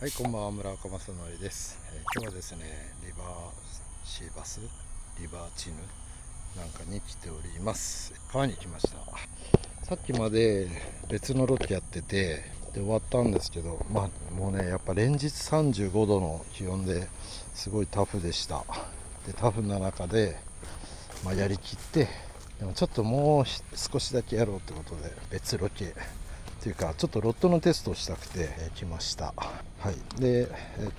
はい、こんばんは、村岡正則です。今日はですね、リバーシーバス、リバーチヌなんかに来ております。川に来ました。さっきまで別のロケやってて、で終わったんですけど、もうね、やっぱ連日35度の気温ですごいタフでした。で、タフな中で、やりきって、でもちょっともう少しだけやろうってことで、別ロケっていうかちょっとロットのテストをしたくて来ました。はい、で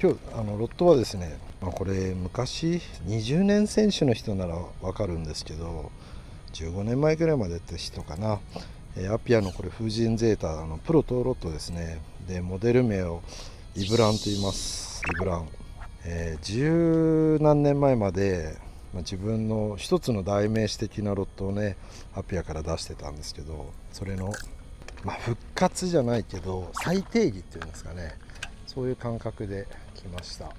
今日ロットはですね、これ昔20年選手の人ならわかるんですけど、15年前ぐらいまでって人かな、アピアのこれ風神ゼータのプロトロットですね。でモデル名をイブランと言います。イブラン、十何年前まで自分の一つの代名詞的なロットをねアピアから出してたんですけど、それの復活じゃないけど再定義っていうんですかね、そういう感覚で来ました。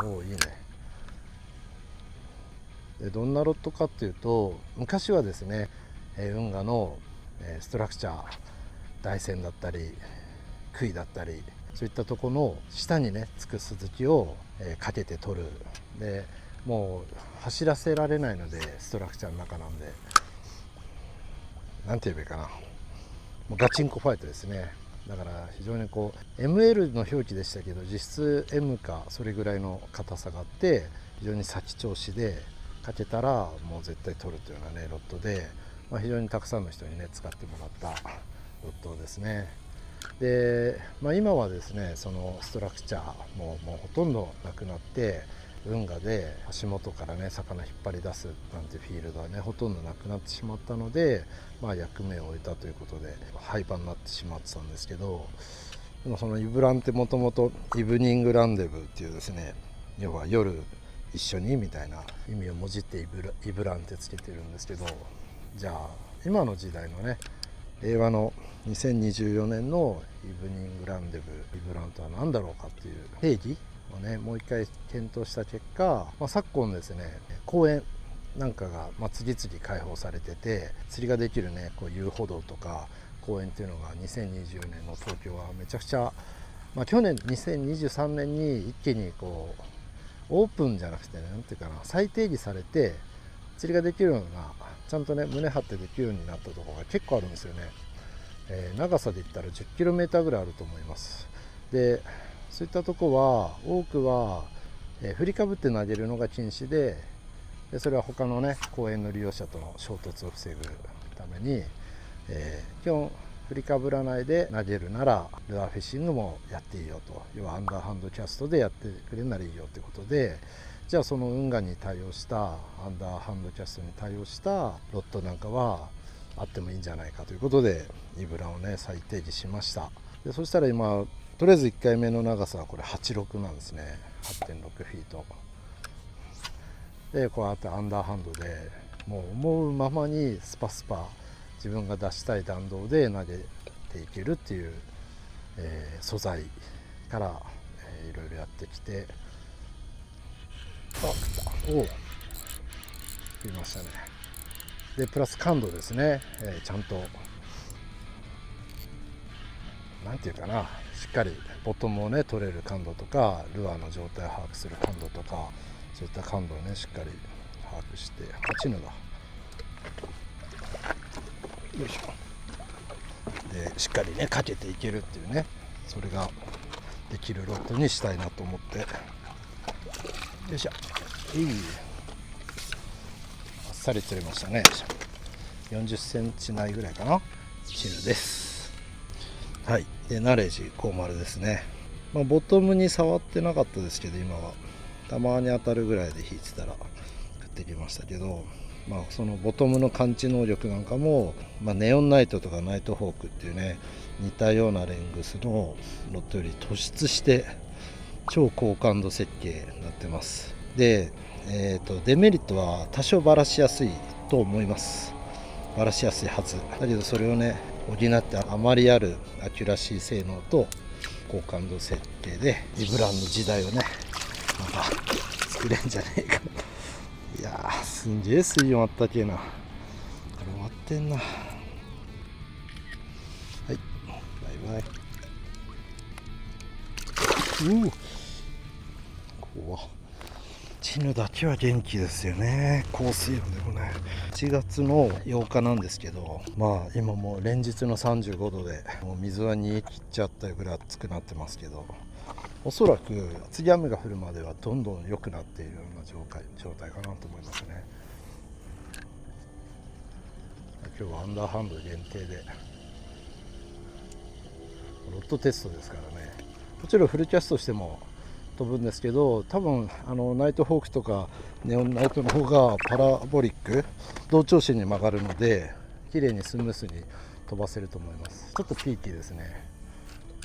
おお、いいね。でどんなロットかっていうと、昔はですね、運河のストラクチャー、台船だったり杭だったり、そういったとこの下にねつく鈴木をかけて取る。でもう走らせられないので、ストラクチャーの中なんで、なんて言えばいいかな、もうガチンコファイトですね。だから非常にこう ML の表記でしたけど、実質 M かそれぐらいの硬さがあって、非常に先調子でかけたらもう絶対取るというようなねロットで、非常にたくさんの人にね使ってもらったロットですね。で、今はですね、そのストラクチャーもうほとんどなくなって、運河で足元からね魚引っ張り出すなんてフィールドはねほとんどなくなってしまったので、役目を終えたということで廃盤になってしまってたんですけど、でもそのイブランってもともとイブニングランデブーっていうですね、要は夜一緒にみたいな意味をもじってイブランってつけてるんですけど、じゃあ今の時代のね、令和の2024年のイブニングランデブー、イブランとは何だろうかっていう定義をねもう一回検討した結果、昨今ですね、公園なんかが次々開放されてて、釣りができるねこう遊歩道とか公園っていうのが2024年の東京はめちゃくちゃ、去年2023年に一気にこうオープンじゃなくてね、なんていうかな、再定義されて釣りができるような、ちゃんとね胸張ってできるようになったところが結構あるんですよね。長さで言ったら 10km ぐらいあると思います。でそういったとこは多くは、振りかぶって投げるのが禁止で、それは他のね公園の利用者との衝突を防ぐために、基本振りかぶらないで投げるならルアーフィッシングもやっていいよと、要はアンダーハンドキャストでやってくれるならいいよということで、じゃあその運河に対応したアンダーハンドキャストに対応したロットなんかはあってもいいんじゃないかということでイブランをね再定義しました。でそしたら今とりあえず1回目の長さはこれ86なんですね。 8.6 フィートで、こうやってアンダーハンドでもう思うままにスパスパ自分が出したい弾道で投げていけるっていう、素材から、いろいろやってきて、来た、おお、食いましたね。でプラス感度ですね、ちゃんとなんていうかな、しっかりボトムをね取れる感度とか、ルアーの状態を把握する感度とか、そういった感度をねしっかり把握して、8ヌだ、よいしょ、でしっかりねかけていけるっていうね、それができるロッドにしたいなと思って、よいしょ、あっさり釣れましたね。40センチ内ぐらいかな、チヌです。はい、でナレージ50ですね。ボトムに触ってなかったですけど、今はたまに当たるぐらいで引いてたら食ってきましたけど、そのボトムの感知能力なんかも、ネオンナイトとかナイトホークっていうね似たようなレングスのロッドより突出して超高感度設計になってます。で、デメリットは多少バラしやすいと思います。バラしやすいはずだけど、それをね補ってあまりあるアキュラシー性能と高感度設計でイブランの時代をねまた作れんじゃねえか。いやー、すんげえ水温あったけえな。これ終わってんな。はい、バイバイ。怖っ。チヌだけは元気ですよね。降水量でもね、1月の8日なんですけど、まあ今もう連日の35度で、もう水は煮え切っちゃったぐらい暑くなってますけど、おそらく次雨が降るまではどんどん良くなっているような状態かなと思いますね。今日はアンダーハンド限定でロットテストですからね。もちろんフルキャストしても飛ぶんですけど、多分ナイトホークとかネオンナイトの方がパラボリック同調子に曲がるので綺麗にスムースに飛ばせると思います。ちょっとピーキーですね。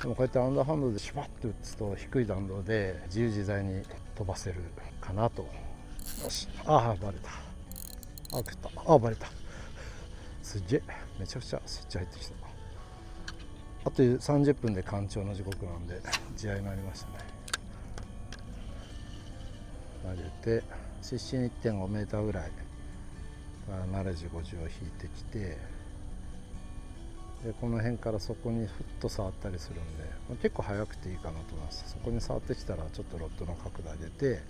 でもこうやってアンダーハンドでシュパッと打つと低い弾道で自由自在に飛ばせるかなと。よし、バレた。食った。バレた。すげえ、めちゃくちゃスイッチ入ってきた。あと30分で干潮の時刻なんで試合になりましたね。投げて失神 1.5 メーターぐらい70、50を引いてきて、でこの辺からそこにふっと触ったりするんで、結構速くていいかなと思います。そこに触ってきたらちょっとロッドの角度上げて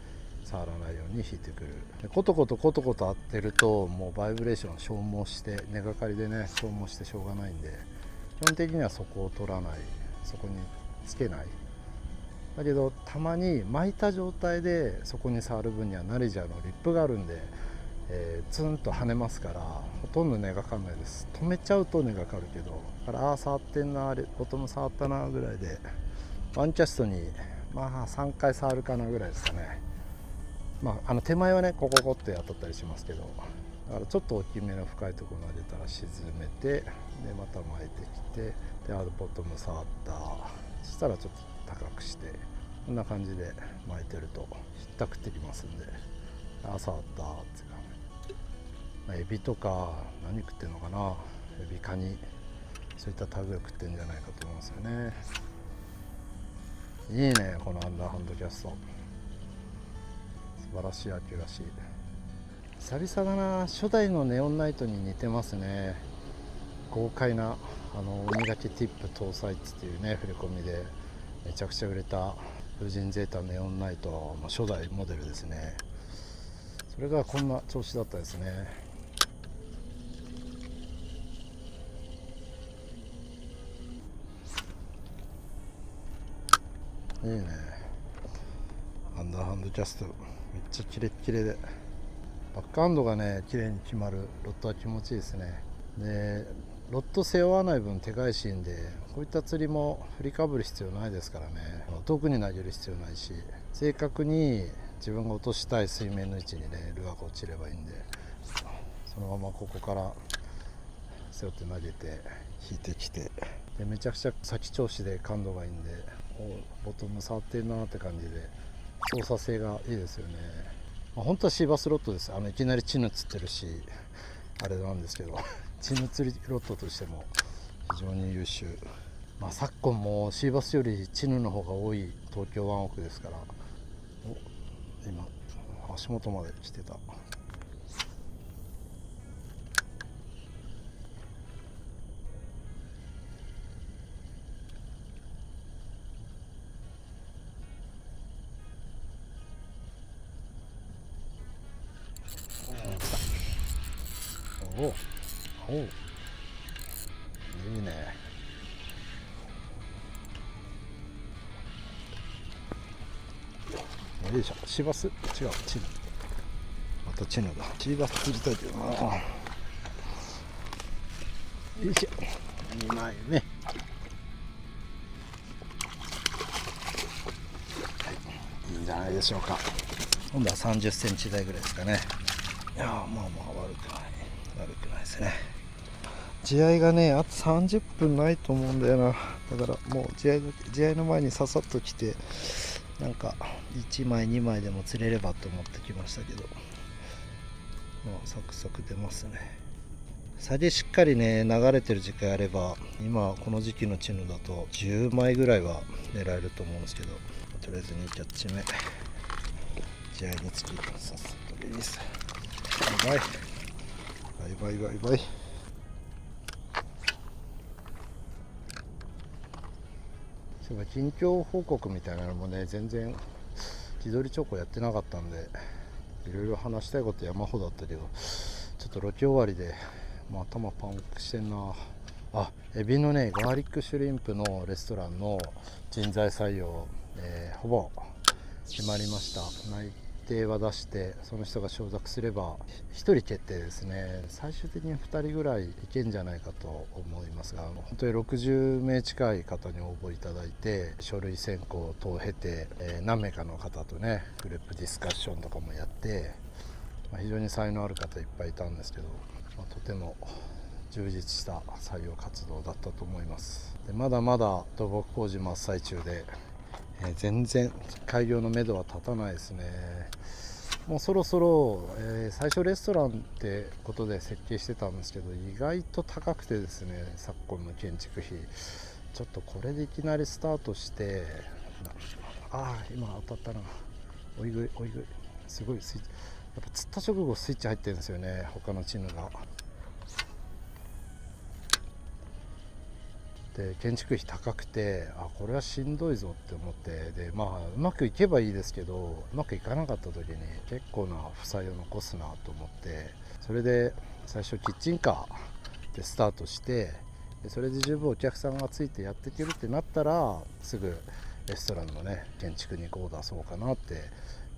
触らないように引いてくる。でコトコト当ってるともうバイブレーション消耗して根がかりでね消耗してしょうがないんで、基本的にはそこを取らない、そこにつけない。だけどたまに巻いた状態でそこに触る分にはナリジャーのリップがあるんで、ツンと跳ねますからほとんど根がかんないです。止めちゃうと根がかるけど、だから触ってんな、ボトム触ったなぐらいでワンキャストに3回触るかなぐらいですかね。手前はねコって当たったりしますけど、だからちょっと大きめの深いところ投げたら沈めて、でまた巻いてきて、でボトム触った、そしたらちょっと高くしてこんな感じで巻いてるとひったくってきますんで、触ったっていうか、エビとか何食ってんのかな、エビカニ、そういった類を食ってんじゃないかと思いますよね。いいねこのアンダーハンドキャスト、素晴らしいアキュラシー。久々だな。初代のネオンナイトに似てますね。豪快な鬼がけティップ搭載っていうね振り込みでめちゃくちゃ売れた風神ゼータネオンナイトの初代モデルですね。それがこんな調子だったですね。いいね。アンダーハンドキャストめっちゃキレッキレで、バックハンドがね綺麗に決まるロッドは気持ちいいですね。でロッド背負わない分手返しんで、こういった釣りも振りかぶる必要ないですからね。遠くに投げる必要ないし、正確に自分が落としたい水面の位置にねルアーが落ちればいいんで、そのままここから背負って投げて引いてきて、でめちゃくちゃ先調子で感度がいいんで、ボトム触ってるなって感じで操作性がいいですよね。本当はシーバスロットです。いきなりチヌ釣ってるしあれなんですけどチヌ釣りロットとしても非常に優秀。昨今もシーバスよりチヌの方が多い東京湾奥ですから。今足元まで来てた。おいいね。よいしょ。シーバス違う、チヌ、またチヌだ。シーバス釣りたいけどな。よいしょ、2枚目、はい、いいんじゃないでしょうか。今度は30センチ台ぐらいですかね。いや悪くないですね。試合がねあと30分ないと思うんだよな。だからもう試合の前にささっと来て、なんか1枚2枚でも釣れればと思ってきましたけど、サクサク出ますね。サギしっかりね流れてる時間あれば、今この時期のチヌだと10枚ぐらいは狙えると思うんですけど、とりあえず2キャッチ目、試合につきさっさとリリース。バイバイ。近況報告みたいなのもね全然気取りチョコやってなかったんで、いろいろ話したいこと山ほどだったけど、ちょっとロケ終わりで、頭パンクしてんな。エビのねガーリックシュリンプのレストランの人材採用、ほぼ決まりました。内定は出して、その人が承諾すれば1人決定ですね。最終的に2人ぐらいいけんじゃないかと思いますが、本当に60名近い方に応募いただいて、書類選考等を経て、何名かの方とねグループディスカッションとかもやって、非常に才能ある方いっぱいいたんですけど、とても充実した採用活動だったと思います。でまだまだ土木工事真っ最中で、全然開業のめどは立たないですね。もうそろそろ、最初レストランってことで設計してたんですけど、意外と高くてですね、昨今の建築費ちょっとこれでいきなりスタートして、今当たったな、おいぐいすごいスイッチ、やっぱ釣った直後スイッチ入ってるんですよね、他のチームが。で建築費高くて、これはしんどいぞって思って、でうまくいけばいいですけど、うまくいかなかった時に結構な負債を残すなと思って、それで最初キッチンカーでスタートして、でそれで十分お客さんがついてやっていけるってなったら、すぐレストランのね建築にこう出そうかなって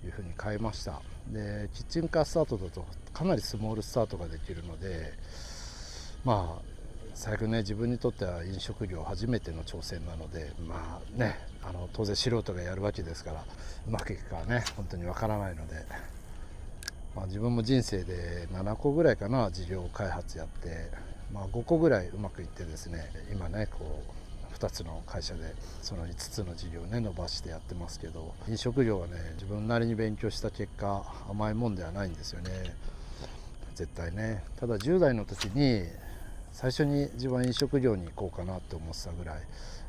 いうふうに変えました。でキッチンカースタートだとかなりスモールスタートができるので、最悪ね、自分にとっては飲食業初めての挑戦なので、当然素人がやるわけですから、うまくいくかはね本当にわからないので、自分も人生で7個ぐらいかな事業開発やって、5個ぐらいうまくいってですね、今ねこう2つの会社でその5つの事業をね伸ばしてやってますけど、飲食業はね自分なりに勉強した結果甘いもんではないんですよね、絶対ね。ただ10代の時に最初に自分は飲食業に行こうかなって思ってたぐらい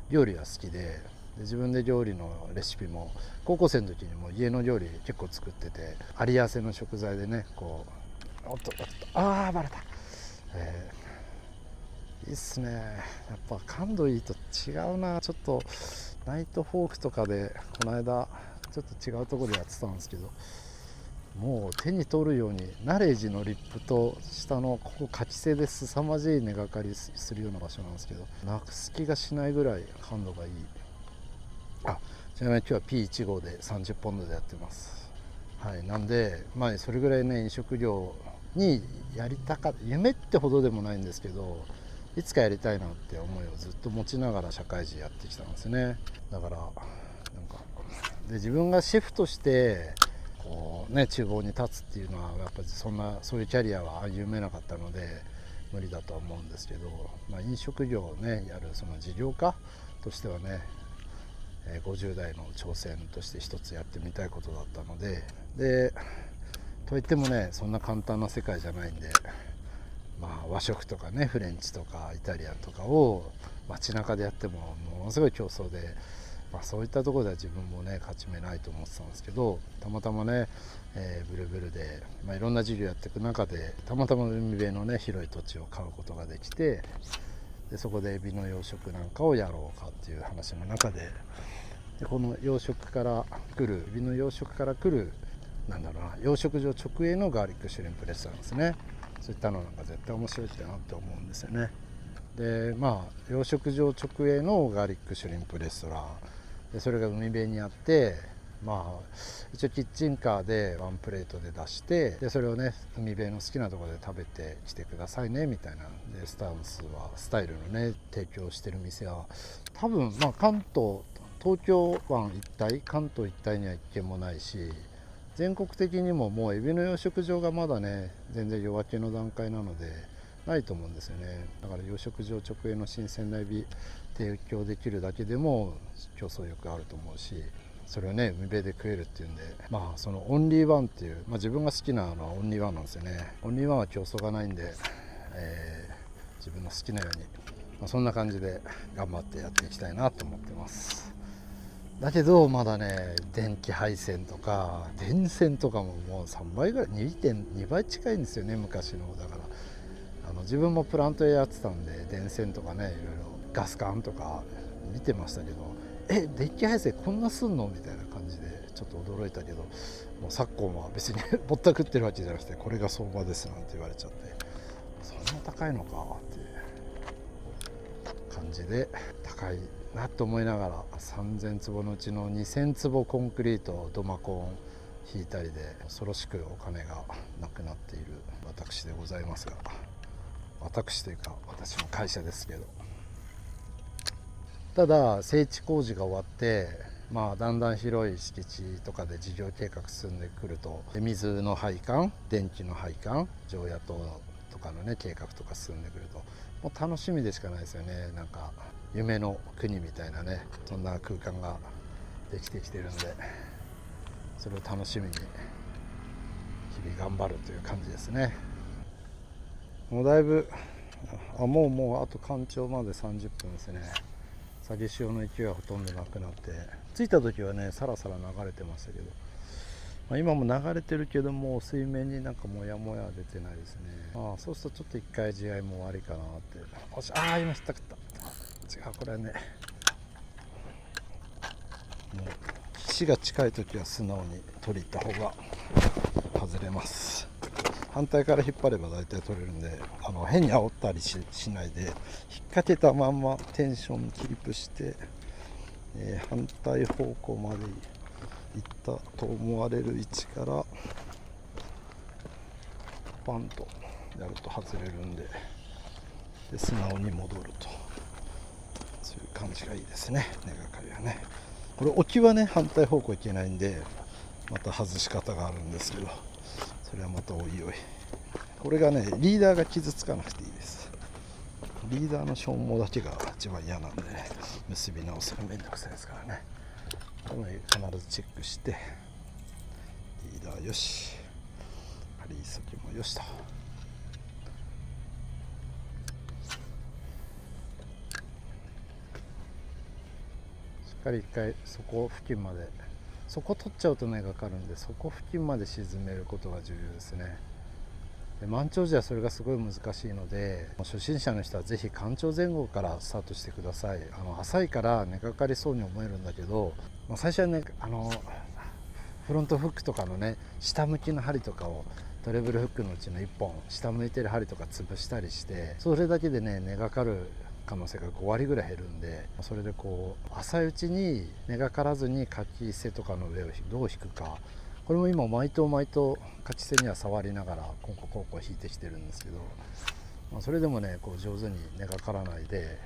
料理は好きで、自分で料理のレシピも高校生の時にも家の料理結構作ってて、有り合わせの食材でねこうバレた、いいっすね。やっぱ感度いいと違うな。ちょっとナイトフォークとかでこの間ちょっと違うところでやってたんですけど、もう手に取るようにナレージのリップと下のここ書き背で凄まじい根がかりするような場所なんですけど、なくす気がしないぐらい感度がいい。ちなみに今日は P1 号で30ポンドでやってます。なんでそれぐらいね飲食業にやりたかった、夢ってほどでもないんですけど、いつかやりたいなって思いをずっと持ちながら社会人やってきたんですね。だからで自分がシェフとしてこうね厨房に立つっていうのはやっぱりそういうキャリアは歩めなかったので無理だとは思うんですけど、飲食業をねやるその事業家としてはね、50代の挑戦として一つやってみたいことだったので、といってもねそんな簡単な世界じゃないんで、和食とかねフレンチとかイタリアンとかを街中でやってもものすごい競争で、そういったところでは自分もね勝ち目ないと思ってたんですけど、たまたまね、ブルブルで、いろんな事業やっていく中でたまたま海辺のね広い土地を買うことができて、でそこでエビの養殖なんかをやろうかっていう話の中で、この養殖から来るエビの養殖から来る養殖場直営のガーリックシュリンプレストランですね。そういったのなんか絶対面白いってなって思うんですよね。で養殖場直営のガーリックシュリンプレストランで、それが海辺にあって、一応キッチンカーでワンプレートで出して、でそれをね海辺の好きなところで食べてきてくださいねみたいなでスタイルのね提供してる店は多分関東東京湾一帯関東一帯には一軒もないし、全国的にももうエビの養殖場がまだね全然夜明けの段階なのでないと思うんですよね。だから養殖場直営の新鮮なエビ提供できるだけでも競争力あると思うし、それをね海辺で食えるっていうんで、そのオンリーワンっていう、自分が好きなのはオンリーワンなんですよね。オンリーワンは競争がないんで、自分の好きなように、そんな感じで頑張ってやっていきたいなと思ってます。だけどまだね電気配線とか電線とかももう3倍ぐらい 2.2 倍近いんですよね、昔の。だから自分もプラントやってたんで電線とかねいろいろガス管とか見てましたけど、デッキ配線こんなすんのみたいな感じでちょっと驚いたけど、もう昨今は別にぼったくってるわけじゃなくて、これが相場ですなんて言われちゃって、そんな高いのかっていう感じで、高いなと思いながら、3000坪のうちの2000坪コンクリート土間コン引いたりで恐ろしくお金がなくなっている私でございますが、私というか私の会社ですけど、ただ整地工事が終わって、だんだん広い敷地とかで事業計画進んでくると、水の配管、電気の配管、常夜灯とかのね計画とか進んでくると、もう楽しみでしかないですよね。なんか夢の国みたいなね、そんな空間ができてきてるんで、それを楽しみに日々頑張るという感じですね。もうだいぶもうあと干潮まで30分ですね。詐欺潮の勢いはほとんどなくなって、着いた時はねさらさら流れてましたけど、今も流れてるけども水面になんかモヤモヤは出てないですね。そうするとちょっと一回試合も終わりかなって。今引っかかった。違う、これはね、もう岸が近い時は素直に取り入った方が外れます。反対から引っ張れば大体取れるんで、変に煽ったり しないで、引っ掛けたまんまテンションキープして、反対方向まで行ったと思われる位置からパンとやると外れるんで、素直に戻ると、そういう感じがいいですね。根がかりはね、これ沖はね反対方向行けないんで、また外し方があるんですけど、それはまたおいおい。これがねリーダーが傷つかなくていいです。リーダーの消耗だけが一番嫌なんでね、結び直すのめんどくさいですからね。この必ずチェックして、リーダーよし、ハリー先もよしと。しっかり一回そこ付近まで、そこ取っちゃうと根がかるんで、そこ付近まで沈めることが重要ですね。で満潮時はそれがすごい難しいので、初心者の人はぜひ干潮前後からスタートしてください。浅いから根がかりそうに思えるんだけど、最初はねフロントフックとかのね下向きの針とかをトレブルフックのうちの1本下向いてる針とか潰したりして、それだけでね根がかる可能性が5割ぐらい減るんで、それでこう浅いうちに根がからずにかき瀬とかの上をどう引くか、これも今毎頭かき瀬には触りながらコンコン引いてきてるんですけど、それでもねこう上手に根がからないで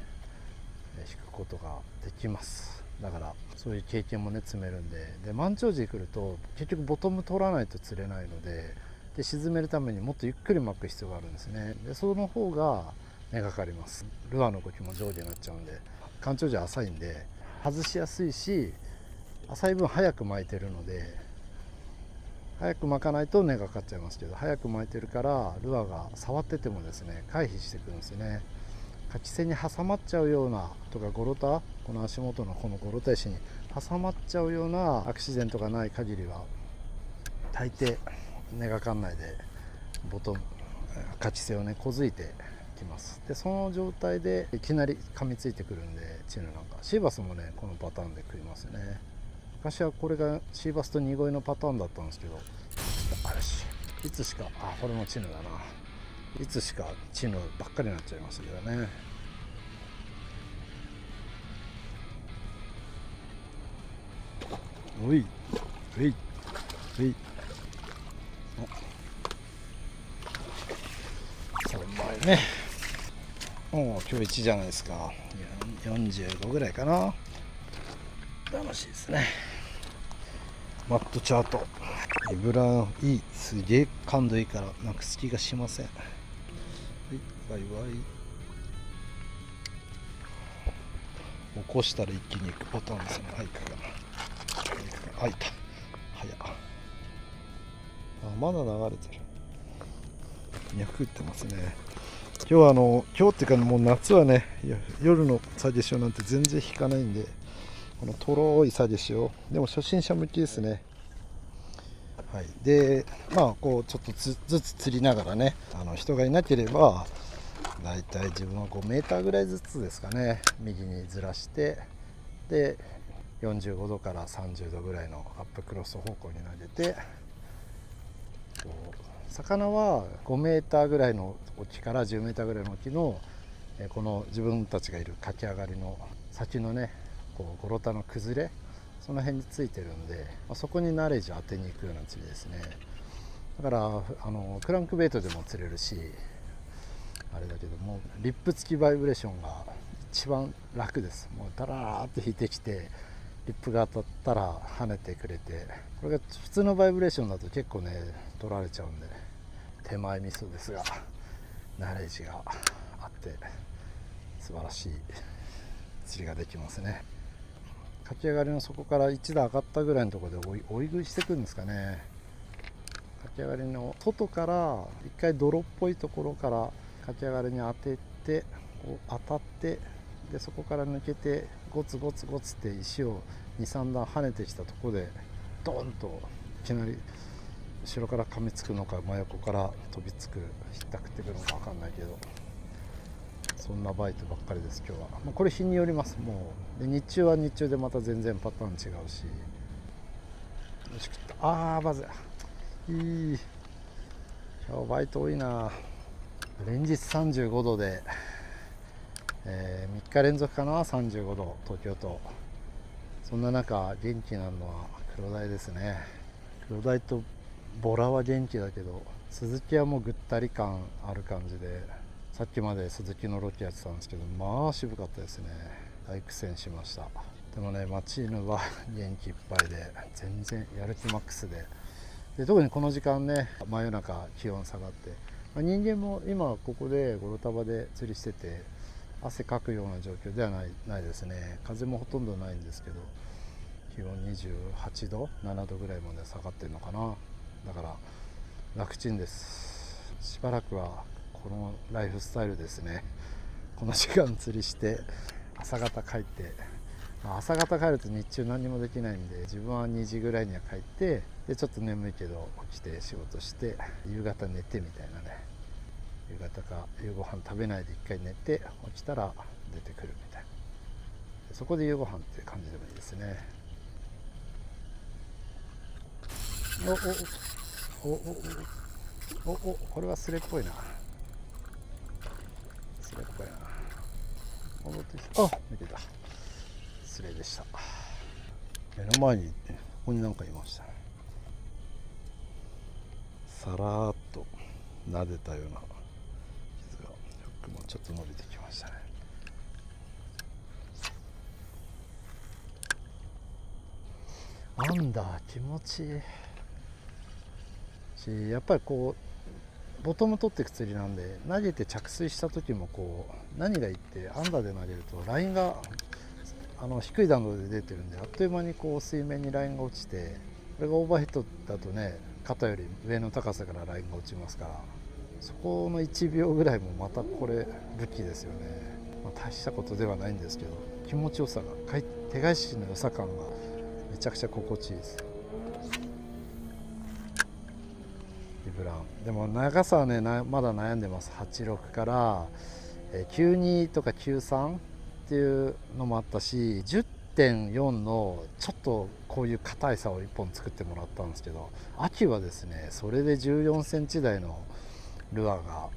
引くことができます。だからそういう経験もね積めるんで、満潮時に来ると結局ボトム取らないと釣れないので、沈めるためにもっとゆっくり巻く必要があるんですね。でその方が根がかります。ルアーの動きも上下になっちゃうんで、干潮時は浅いんで外しやすいし、浅い分早く巻いてるので、早く巻かないと根がかかっちゃいますけど、早く巻いてるからルアーが触っててもですね回避してくるんですよね。かき線に挟まっちゃうようなとか、ゴロタ、この足元のこのゴロタ石に挟まっちゃうようなアクシデントがない限りは大抵根がかんないでかき線をねこづいてきます。でその状態でいきなり噛みついてくるんで、チヌなんかシーバスもねこのパターンで食いますね。昔はこれがシーバスとニゴイのパターンだったんですけど、いつしかこれもチヌだな、いつしかチヌばっかりになっちゃいましたけどね。おいおいおい、3枚ね。今日1じゃないですか。45ぐらいかな。楽しいですね。マットチャートエブランいい、すげえ感度いいからなくす気がしません。はい、バイバイ。起こしたら一気に行くパターンですね。アイカがいた。早まだ流れてる。脈打ってますね。今日っていうかもう夏はね、夜のサジェションなんて全然引かないんで、このとろいサジェションでも初心者向きですね。はい、でこうちょっとずつ釣りながらね、人がいなければだいたい自分は5メーターぐらいずつですかね、右にずらして、で45度から30度ぐらいのアップクロス方向に投げて、こう魚は5メーターぐらいの沖から10メーターぐらいの沖のこの自分たちがいる駆け上がりの先のね、こうゴロタの崩れ、その辺についてるんで、そこにナレージ当てに行くような釣りですね。だからクランクベイトでも釣れるし、あれだけども、リップ付きバイブレーションが一番楽です。もうダラーって引いてきて、リップが当たったら跳ねてくれて、これが普通のバイブレーションだと結構ね取られちゃうんで、手前味噌ですがナレージがあって素晴らしい釣りができますね。駆け上がりの底から一段上がったぐらいのところで追い食いしていくんですかね。駆け上がりの外から一回泥っぽいところから駆け上がりに当てて、こう当たって、でそこから抜けてゴツゴツゴツって石を 2,3 段跳ねてきたところでドーンといきなり後ろから噛みつくのか真横から飛びつくひったくってくるのか分かんないけど、そんなバイトばっかりです今日は。これ日によります。もうで日中は日中でまた全然パターン違うし。よし食った。バズいい。今日バイト多いな。連日35度で、3日連続かな、35度東京都。そんな中元気なのはクロダイですね。クロダイとボラは元気だけど、スズキはもうぐったり感ある感じで、さっきまでスズキのロケやってたんですけど、まあ渋かったですね。大苦戦しました。でもね、マチーヌは元気いっぱいで全然やる気マックスで、特にこの時間ね、真夜中気温下がって、人間も今ここでゴロタバで釣りしてて汗かくような状況ではないですね。風もほとんどないんですけど、気温28度7度ぐらいまで下がってるのかな。だから楽ちんです。しばらくはこのライフスタイルですね。この時間釣りして朝方帰って、朝方帰ると日中何もできないんで、自分は2時ぐらいには帰って、でちょっと眠いけど起きて仕事して、夕方寝てみたいなね。夕方か夕ご飯食べないで一回寝て起きたら出てくるみたいな、そこで夕ご飯っていう感じでもいいですね。これはスレっぽいな。スレっぽいな。戻ってきた。見てた。スレでした。目の前にここになんかいましたね。さらーっと撫でたような傷が、フックもちょっと伸びてきましたね。なんだ、気持ちいいし、やっぱりこうボトム取っていく釣りなんで、投げて着水した時もこう何がいいって、アンダーで投げるとラインが低い弾道で出てるんで、あっという間にこう水面にラインが落ちて、これがオーバーヘッドだとね、肩より上の高さからラインが落ちますから、そこの1秒ぐらいもまたこれ武器ですよね。大したことではないんですけど、気持ちよさが、手返しの良さ感がめちゃくちゃ心地いいです。リブランでも長さはねまだ悩んでます。86から92とか93っていうのもあったし、10.4 のちょっとこういう硬い竿を1本作ってもらったんですけど、秋はですねそれで14センチ台のルアーが、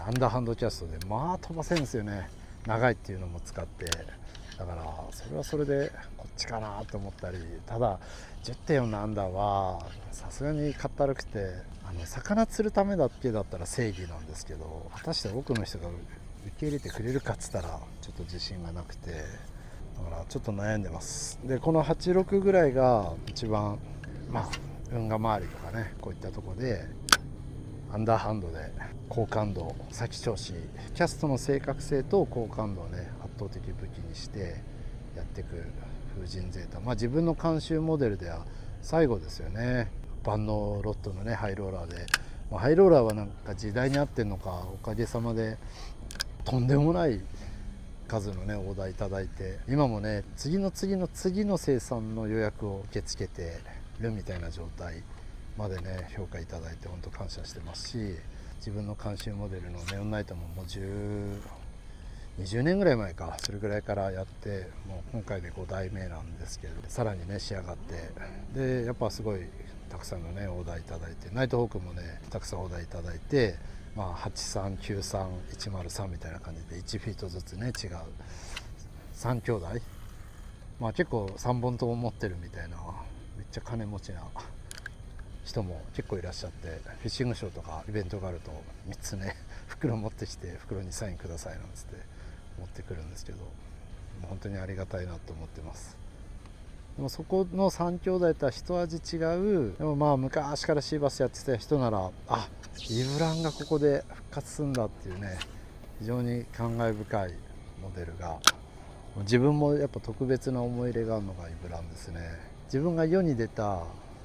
アンダーハンドキャストで飛ばせるんですよね。長いっていうのも使って、だからそれはそれでこっちかなと思ったり。ただ 10.4 のアンダーはさすがにかったるくて、魚釣るためだけだったら正義なんですけど、果たして多くの人が受け入れてくれるかっつったらちょっと自信がなくて、だからちょっと悩んでます。でこの86ぐらいが一番運河周りとかね、こういったところでアンダーハンドで高感度、先調子、キャストの正確性と高感度をね圧倒的武器にしてやっていく風神ゼータ、自分の監修モデルでは最後ですよね。万能ロッドのねハイローラーで、ハイローラーはなんか時代に合ってんのか、おかげさまでとんでもない数のねオーダーいただいて、今もね次の生産の予約を受け付けてるみたいな状態までね評価いただいて本当感謝してますし、自分の監修モデルのネオンナイトももう20年ぐらい前か、それぐらいからやって、もう今回で5代目なんですけど、さらにね仕上がって、でやっぱすごいたくさんのねオーダーいただいて、ナイトホークもねたくさんオーダーいただいて、まあ、8393103みたいな感じで1フィートずつね違う3兄弟、まあ、結構3本とも持ってるみたいな、めっちゃ金持ちな人も結構いらっしゃって、フィッシングショーとかイベントがあると3つね袋持ってきて、袋にサインくださいなんつって持ってくるんですけど、本当にありがたいなと思ってます。でもそこの3兄弟とは一味違う、でもまあ昔からシーバスやってた人なら、あ、イブランがここで復活するんだっていうね、非常に感慨深いモデルが、自分もやっぱ特別な思い入れがあるのがイブランですね。自分が世に出た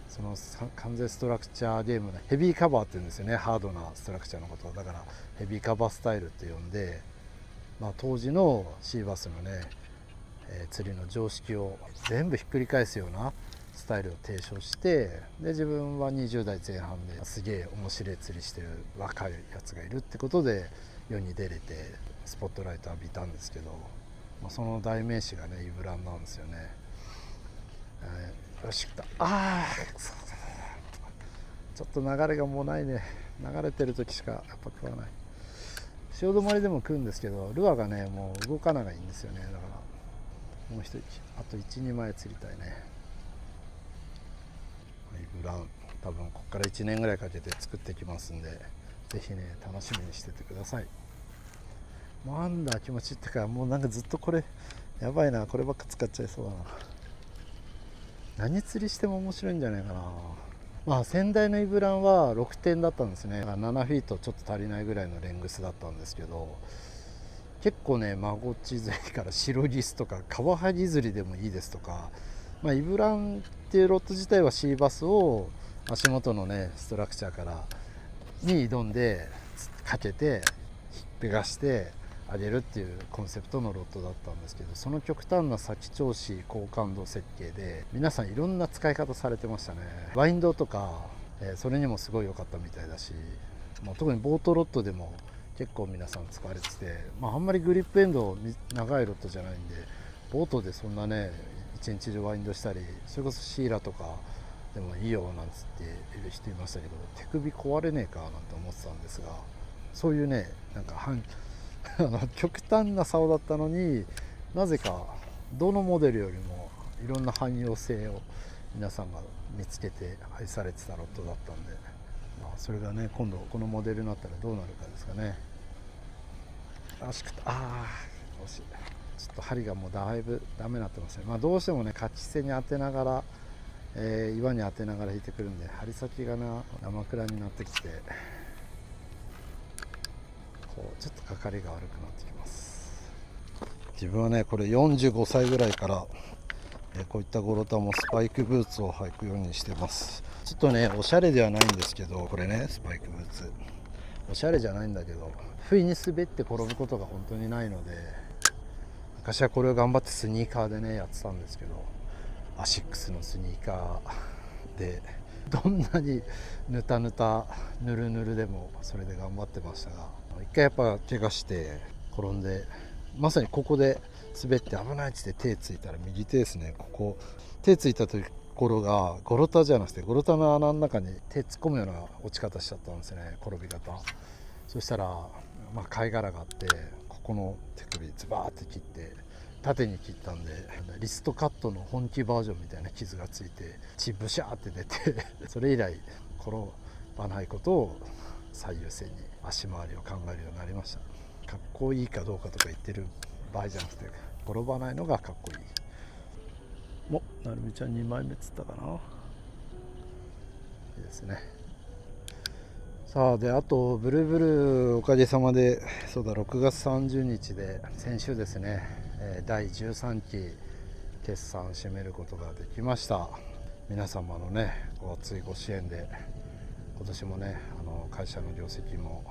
その完全ストラクチャーゲームのヘビーカバーっていうんですよね、ハードなストラクチャーのことだからヘビーカバースタイルって呼んで、まあ、当時のシーバスのね、釣りの常識を全部ひっくり返すようなスタイルを提唱して、で自分は20代前半ですげえ面白い釣りしてる若いやつがいるってことで世に出れてスポットライト浴びたんですけど、まあ、その代名詞がねイブランなんですよね。よし来た。ちょっと流れがもうないね。流れてる時しかやっぱ食わない。潮止まりでも食うんですけど、ルアーがねもう動かないんですよね。だからもう一息、あと 1,2 枚釣りたいね。イブラン多分ここから1年ぐらいかけて作ってきますんで、ぜひね楽しみにしててください。もうあんだ気持ちってか、もうなんかずっとこれやばいな、こればっか使っちゃいそうだな。何釣りしても面白いんじゃないかな。まあ先代のイブランは6点だったんですね。7フィートちょっと足りないぐらいのレングスだったんですけど、結構ねマゴチ釣りからシロギスとかカワハギ釣りでもいいですとか、まあ、イブランっていうロット自体はシーバスを足元のねストラクチャーからに挑んでかけてひっぺがしてあげるっていうコンセプトのロットだったんですけど、その極端な先調子高感度設計で皆さんいろんな使い方されてましたね。ワインドとか、それにもすごい良かったみたいだし、まあ、特にボートロットでも結構皆さん使われてて、まあ、あんまりグリップエンド長いロットじゃないんで、ボートでそんなね一日中ワインドしたり、それこそシーラとかでもいいよなんつっている人いましたけど、手首壊れねえかなんて思ってたんですが、そういうねなんか極端な竿だったのに、なぜかどのモデルよりもいろんな汎用性を皆さんが見つけて愛されてたロットだったんで、まあ、それがね今度このモデルになったらどうなるかですかね。惜しくて、惜しい。ちょっと針がもうだいぶダメになってますね。まあ、どうしてもね勝ち背に当てながら、岩に当てながら引いてくるんで、針先がな生倉になってきて、こうちょっとかかりが悪くなってきます。自分はねこれ45歳ぐらいから、こういったゴロタもスパイクブーツを履くようにしてます。ちょっとねおしゃれではないんですけど、これねスパイクブーツおしゃれじゃないんだけど、不意に滑って転ぶことが本当にないので、昔はこれを頑張ってスニーカーでねやってたんですけど、アシックスのスニーカーでどんなにぬたぬたぬるぬるでもそれで頑張ってましたが、一回やっぱ怪我して転んで、まさにここで滑って危ないっつって手ついたら、右手ですね、ここ手ついたところがゴロタじゃなくてゴロタの穴の中に手突っ込むような落ち方しちゃったんですね、転び方。そしたら、まあ、貝殻があって、ここの手首ズバーって切って縦に切ったんで、リストカットの本気バージョンみたいな傷がついて血ブシャーって出てそれ以来転ばないことを最優先に足回りを考えるようになりました。かっこいいかどうかとか言ってる場合じゃなくて、転ばないのがかっこいい。なるみちゃん2枚目つったかな。いいですね。さあ、であとブルブルおかげさまで、そうだ6月30日で先週ですね、第13期決算締めることができました。皆様のねご熱いご支援で今年もね会社の業績も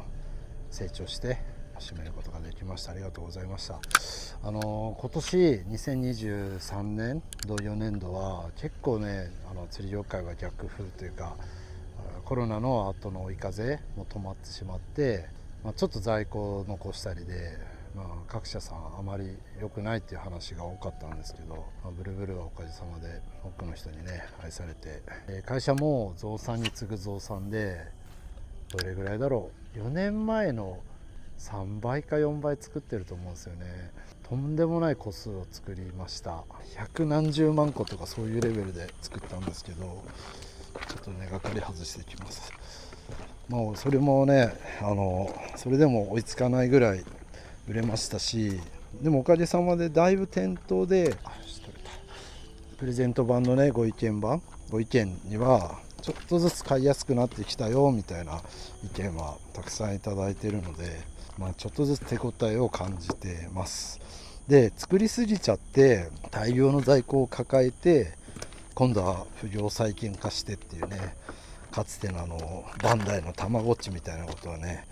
成長して締めることができました。ありがとうございました。今年2023年度4年度は結構ね釣り業界は逆風というか、コロナの後の追い風も止まってしまって、ちょっと在庫を残したりで、各社さんあまり良くないっていう話が多かったんですけど、ブルブルはおかげさまで多くの人にね愛されて、会社も増産に次ぐ増産で、どれぐらいだろう、4年前の3倍か4倍作ってると思うんですよね。とんでもない個数を作りました。百何十万個とかそういうレベルで作ったんですけど、ちょっとねがかり外していきます。もうそれもねそれでも追いつかないぐらい売れましたし、でもおかげさまでだいぶ店頭でプレゼント版のねご意見にはちょっとずつ買いやすくなってきたよみたいな意見はたくさんいただいているので、ちょっとずつ手応えを感じてます。で、作りすぎちゃって大量の在庫を抱えて今度は不良細菌化してっていうね、かつてのバンダイのたまごっちみたいなことはね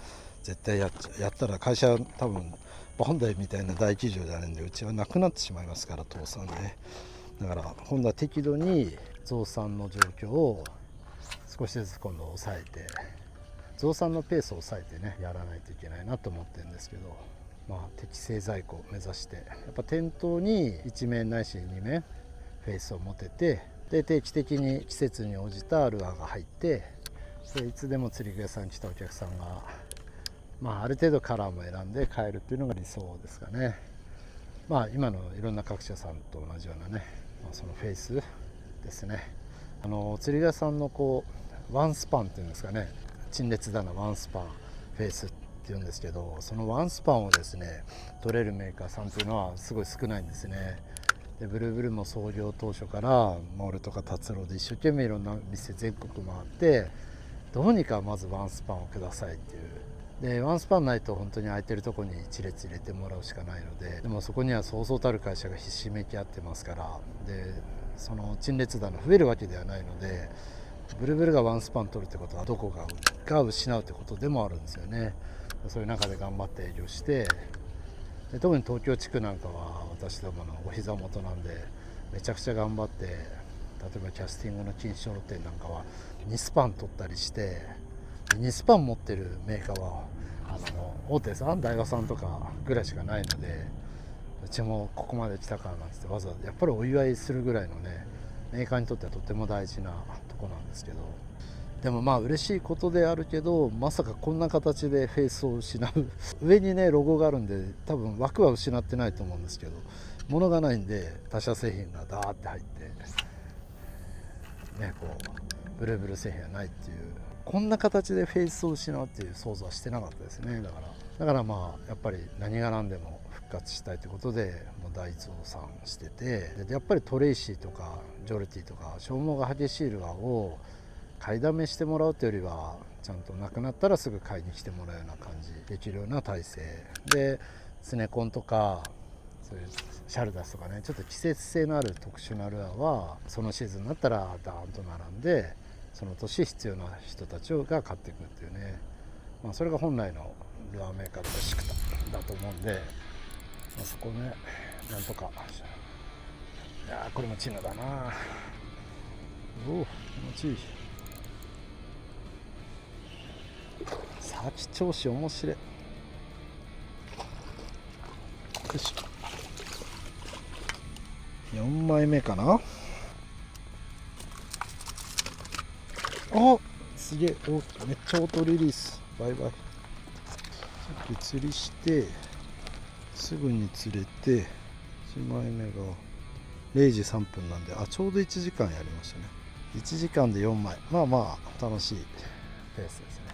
絶対やったら会社多分バンダイみたいな大企業じゃないんで、うちはなくなってしまいますから、倒産で。だから今度は適度に増産の状況を少しずつ今度抑えて、増産のペースを抑えてねやらないといけないなと思ってるんですけど、適正在庫を目指して、やっぱ店頭に1面ないし2面フェイスを持てて、で定期的に季節に応じたルアーが入って、でいつでも釣り具屋さんに来たお客さんがある程度カラーも選んで買えるっていうのが理想ですかね。今のいろんな各社さんと同じようなね、そのフェイスですね。釣り具屋さんのワンスパンっていうんですかね、陳列棚ワンスパンフェイスっていうんですけど、そのワンスパンをですね取れるメーカーさんっていうのはすごい少ないんですね。でブルブルも創業当初から俺とか達郎で一生懸命いろんな店全国回って、どうにかまずワンスパンをくださいっていう。でワンスパンないと本当に空いてるとこに一列入れてもらうしかないので、でもそこにはそうそうたる会社がひしめき合ってますから、でその陳列棚増えるわけではないので、ブルブルがワンスパン取るってことはどこかが失うってことでもあるんですよね。そういう中で頑張って営業して、で特に東京地区なんかは私どものお膝元なんで、めちゃくちゃ頑張って、例えばキャスティングの金賞店なんかは2スパン取ったりして、2スパン持ってるメーカーは大手さん大和さんとかぐらいしかないので、うちもここまで来たかなんつってわざわざやっぱりお祝いするぐらいのねメーカーにとってはとても大事なとこなんですけど、でも嬉しいことであるけど、まさかこんな形でフェイスを失う上にねロゴがあるんで多分枠は失ってないと思うんですけど、物がないんで他社製品がダーって入ってね、ブルブル製品がないっていう、こんな形でフェイスを失うっていう想像はしてなかったですね。だからやっぱり何が何でも復活したいということでもう大増産してて、でやっぱりトレイシーとかジョルティとか消耗が激しいルアーを買いだめしてもらうというよりは、ちゃんとなくなったらすぐ買いに来てもらうような感じできるような体制で、スネコンとかそういうシャルダスとかね、ちょっと季節性のある特殊なルアーはそのシーズンになったらダーンと並んで、その年必要な人たちが買っていくっていうね、それが本来のルアーメーカーの仕方だと思うんで、そこねなんとか。いやこれもチヌだな。おお気持ちいい。先調子面白い。よいしょ、4枚目かな。あすげえ、めっちゃオートリリース。バイバイ。さっき釣りしてすぐに釣れて、1枚目が0時3分なんで、ちょうど1時間やりましたね。1時間で4枚、楽しいペースですね。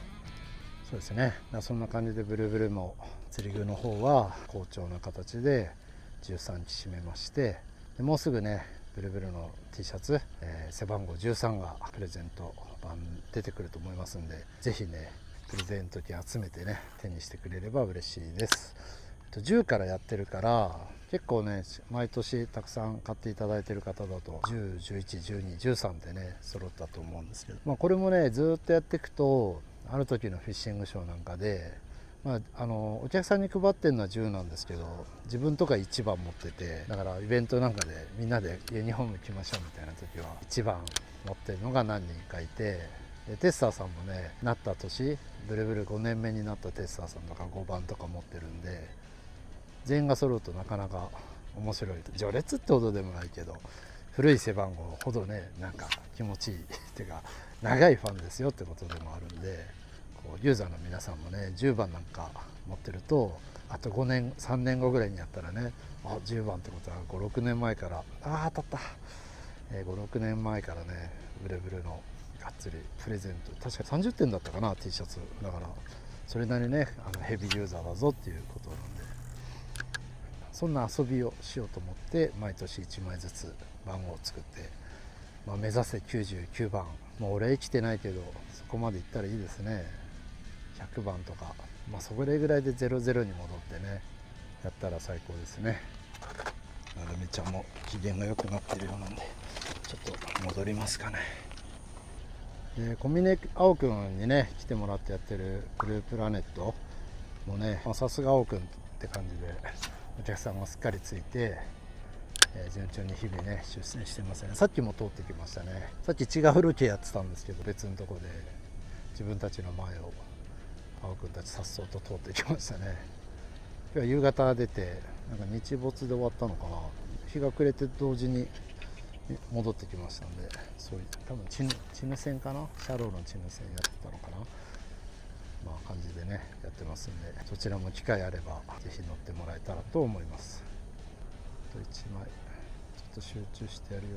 そうですね、そんな感じでブルブルも釣り具の方は好調な形で13日締めまして、でもうすぐねブルブルの T シャツ、背番号13がプレゼント版出てくると思いますんで、ぜひねプレゼントに集めてね手にしてくれれば嬉しいです。10からやってるから結構ね毎年たくさん買っていただいてる方だと10、11、12、13ってね揃ったと思うんですけど、これもねずっとやっていくと、ある時のフィッシングショーなんかで、お客さんに配ってるのは10なんですけど、自分とか1番持ってて、だからイベントなんかでみんなでユニフォーム着ましょうみたいな時は1番持ってるのが何人かいて、でテッサーさんもねなった年ブルブル5年目になったテッサーさんとか5番とか持ってるんで、全員が揃うとなかなか面白い。序列ってほどでもないけど、古い背番号ほどね、なんか気持ちいいっていうか、長いファンですよってことでもあるんで、こうユーザーの皆さんもね、10番なんか持ってると、あと5年3年後ぐらいにやったらね、あ、10番ってことは5、6年前から、当たった、5、6年前からね、ブルブルのがっつりプレゼント、確か30点だったかな、 T シャツだから、それなりにね、ヘビーユーザーだぞっていうことなんで、そんな遊びをしようと思って毎年1枚ずつ番号を作って、目指せ99番、もう俺は生きてないけどそこまでいったらいいですね。100番とか、それぐらいで00に戻ってね、やったら最高ですね。なるみちゃんも機嫌が良くなってるようなんで、ちょっと戻りますかね。小峰青くんにね来てもらってやってるブループラネットもね、さすが青くんって感じでお客さんがすっかりついて、順調に日々ね出店してますね。さっきも通ってきましたね。さっき違うロケやってたんですけど、別のとこで自分たちの前を青くんたちさっそうと通ってきましたね。今日は夕方出て、なんか日没で終わったのかな、日が暮れて同時に戻ってきましたんで、そういう多分チヌ線かな、シャローのチヌ線やってたのかな、感じでねやってますんで、そちらも機会あればぜひ乗ってもらえたらと思います。あと1枚ちょっと集中してやるよ。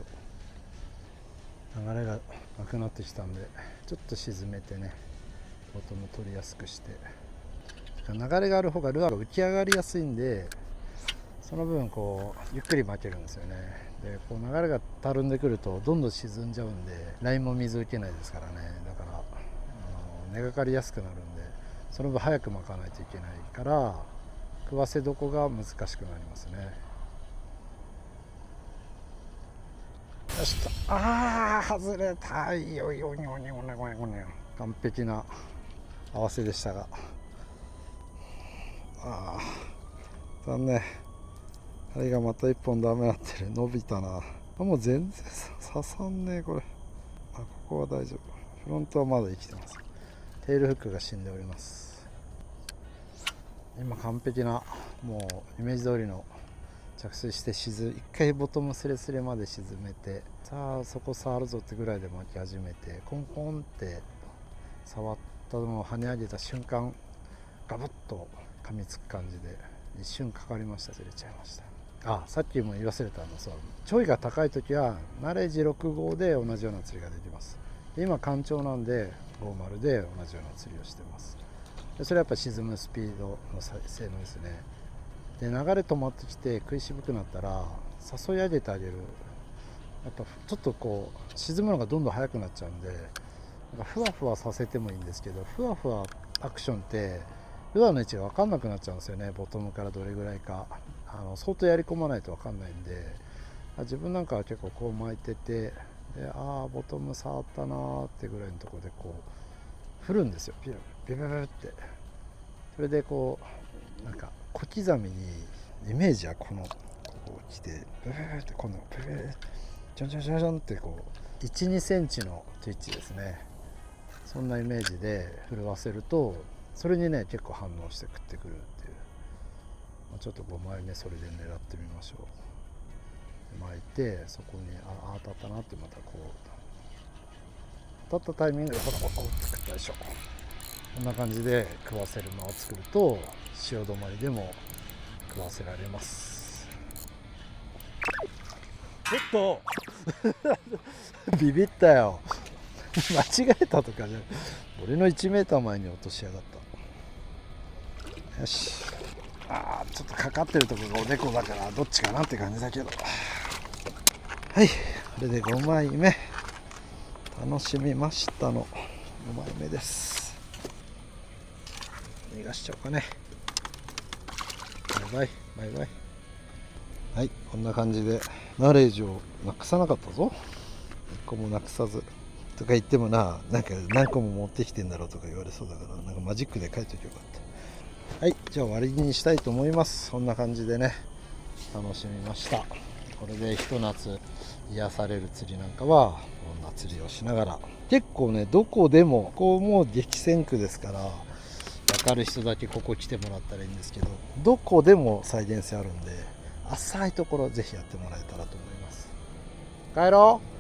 流れがなくなってきたんで、ちょっと沈めてねボトム取りやすくして、流れがある方がルアーが浮き上がりやすいんで、その分こうゆっくり巻けるんですよね。でこう流れがたるんでくるとどんどん沈んじゃうんで、ラインも水受けないですからね。だから根がかりやすくなるんで、その分早く巻かないといけないから、食わせ床が難しくなりますね。よしと、外れた。いよいよいよいよ、完璧な合わせでしたが、残念。針がまた1本ダメになってる。伸びたな。もう全然刺さんねえこれ。ここは大丈夫。フロントはまだ生きてます。テールフックが死んでおります。今完璧な、もうイメージ通りの着水して一回ボトムスレスレまで沈めて、さあそこ触るぞってぐらいで巻き始めて、コンコンって触ったのを跳ね上げた瞬間、ガブッと噛みつく感じで一瞬かかりました。ずれちゃいました。さっきも言い忘れたそう、ちょいが高い時はナレッジ6号で同じような釣りができます。今干潮なんで50で同じような釣りをしてます。でそれはやっぱ沈むスピードの性能ですね。で流れ止まってきて食いしぶくなったら誘い上げてあげる。やっぱちょっとこう沈むのがどんどん速くなっちゃうんで、なんかふわふわさせてもいいんですけど、ふわふわアクションってルアーの位置が分かんなくなっちゃうんですよね。ボトムからどれぐらいか相当やり込まないと分かんないんで、自分なんかは結構こう巻いてて、でボトム触ったなーってぐらいのところでこう振るんですよ。ピュピュピュピュって。それでこうなんか小刻みにイメージはこのここ来てピュピュピュって今度ピュピュジョンジョンジョンジョンってこう 1,2 センチのスイッチですね。そんなイメージで振るわせると、それにね結構反応して食ってくるっていう。ちょっと5枚目それで狙ってみましょう。巻いてそこに当たったなって、またこう当たったタイミングで作ったでしょ。こんな感じで食わせる間を作ると潮止まりでも食わせられます。ちょっとビビったよ。間違えたとかじゃない、俺の1メーター前に落としやがった。よし、ちょっとかかってるところがおでこだからどっちかなって感じだけど、はい、これで5枚目楽しみましたの5枚目です。逃がしちゃおうかね。バイバイバイバイ。はい、こんな感じでナレージをなくさなかったぞ。1個もなくさずとか言ってもなんか何個も持ってきてんだろうとか言われそうだから、なんかマジックで書いときゃよかった。はい、じゃあ終わりにしたいと思います。こんな感じでね楽しみました。これでひと夏癒される釣りなんかはこんな釣りをしながら、結構ねどこでもこうもう激戦区ですから、なかる人だけここ来てもらったらいいんですけど、どこでも再現性あるんで、浅いところぜひやってもらえたらと思います。帰ろう。